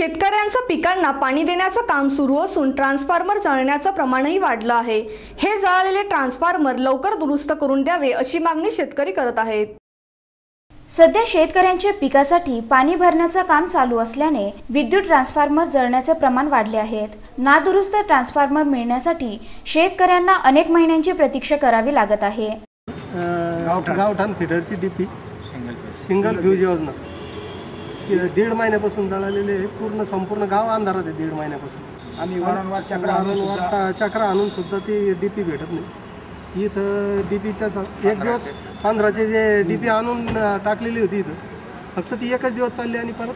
शेतकऱ्यांच्या पिकांना पाणी देण्याचं काम सुरू असून ट्रान्सफॉर्मर जळण्याचं प्रमाणही वाढलं आहे। हे जळालेले ट्रान्सफॉर्मर लवकर दुरुस्त करून द्यावे अशी मागणी शेतकरी करत आहेत। सध्या शेतकऱ्यांच्या पिकासाठी पाणी भरण्याचं काम चालू असल्याने विद्युत ट्रान्सफॉर्मर जळण्याचे प्रमाण वाढले आहेत। नादुरुस्त ट्रान्सफॉर्मर मिळण्यासाठी शेतकऱ्यांना अनेक महिन्यांची प्रतीक्षा करावी लागत आहे। गावठाण फिडरची डीपी सिंगल फ्यूज योजना 1.5 महिन्यापासून जळालेले पूर्ण संपूर्ण गाव अंधारात आहे। 1.5 महिन्यापासून आम्ही वारंवार चक्र आणून सुद्धा ती डीपी भेटत नाही। इथं डीपीच्या एक दिवस 15चे जे डीपी आणून टाकलेली होती इथं फक्त ती एकच दिवस चालली आणि परत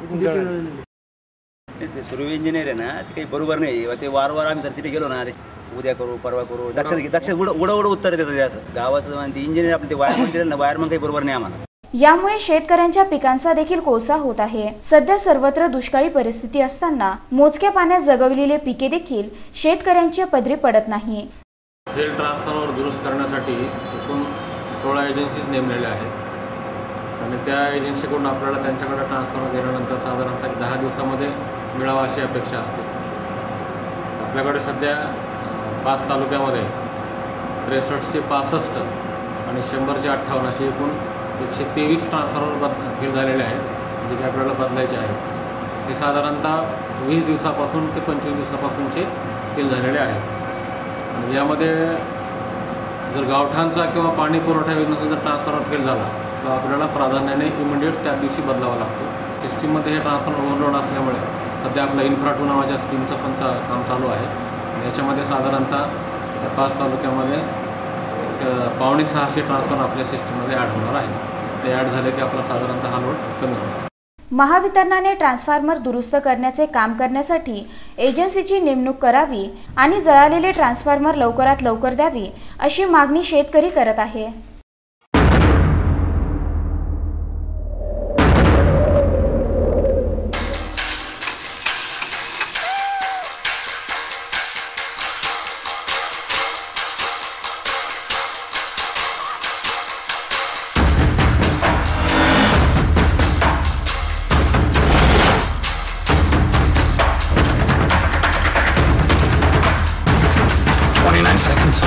डीपी जळलेली। ते सर्व इंजिनियर आहे ना ते काही बरोबर नाही। ते वारंवार आम्ही जर तिथे गेलो ना उद्या करू परवा करू दक्षिण उडं उत्तर देतात ते असं गावाचं आणि ते इंजिनियर आपले ते वायरमन दिलं ना वायरमन काही बरोबर नाही आम्हाला। यामुळे शेतकऱ्यांच्या पिकांचा देखील कोळसा होत आहे। सध्या सर्वत्र दुष्काळी परिस्थिती असताना मोजक्या पाण्यात जगवलेले पिके देखील शेतकऱ्यांच्या पदरी पडत नाही। फील्ड ट्रान्सफॉर्मर दुरुस्त करण्यासाठी एकूण 16 एजन्सीज नेमलेल्या आहेत आणि त्या एजन्सीकडून आपल्याला त्यांच्याकडे ट्रान्सफॉर्मर गेल्यानंतर साधारणतः 10 दिवसामध्ये मिळावा अशी अपेक्षा असते। आपल्याकडे सध्या 5 तालुक्यामध्ये 63चे 65 आणि 100चे 58 असे एकूण 123 ट्रान्सफॉर्मर फेल झालेले आहेत जे की आपल्याला बदलायचे आहेत। हे साधारणतः 20 दिवसापासून ते 25 दिवसापासूनचे फेल झालेले आहेत। आणि यामध्ये जर गावठाणचा किंवा पाणी पुरवठा योजनेचा जर ट्रान्सफॉर्मर फेल झाला तर आपल्याला प्राधान्याने इमिडिएट त्या दिवशी बदलावा लागतो। सिस्टीममध्ये हे ट्रान्सफॉर्मर ओव्हरलोड असल्यामुळे सध्या आपलं इन्फ्रा2 नावाच्या स्कीमचं पण काम चालू आहे। याच्यामध्ये साधारणतः 5 तालुक्यामध्ये 550-600 ट्रान्सफॉर्मर आपल्या सिस्टीममध्ये ॲड होणार आहे। ते ॲड झाले की आपला साधारणतः हा लोड कमी होतो। महावितरणाने ट्रान्सफॉर्मर दुरुस्त करण्याचे काम करण्यासाठी एजन्सीची नेमणूक करावी आणि जळालेले ट्रान्सफॉर्मर लवकरात लवकर द्यावी अशी मागणी शेतकरी करत आहे। Seconds.